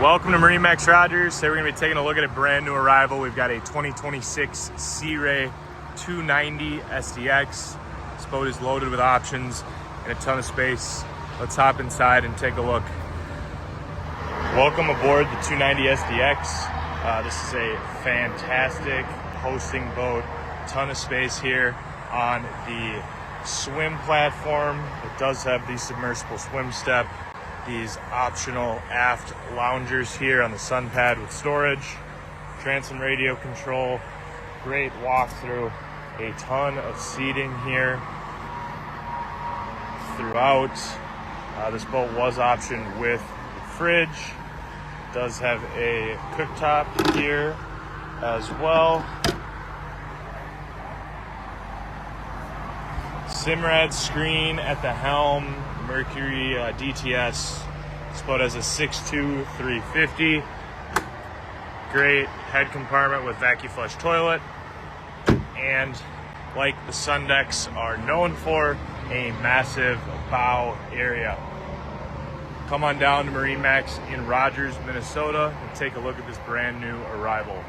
Welcome to MarineMax Rogers. Today we're going to be taking a look at a brand new arrival. We've got a 2026 Sea Ray 290 SDX. This boat is loaded with options and a ton of space. Let's hop inside and take a look. Welcome aboard the 290 SDX. This is a fantastic hosting boat. Ton of space here on the swim platform. It does have the submersible swim step. These optional aft loungers here on the sun pad with storage, transom radio control, great walkthrough, a ton of seating here throughout. This boat was optioned with the fridge. Does have a cooktop here as well. Simrad screen at the helm, Mercury DTS. This boat has a 6'2", 350. Great head compartment with vacuum flush toilet. And like the sun decks are known for, a massive bow area. Come on down to MarineMax in Rogers, Minnesota and take a look at this brand new arrival.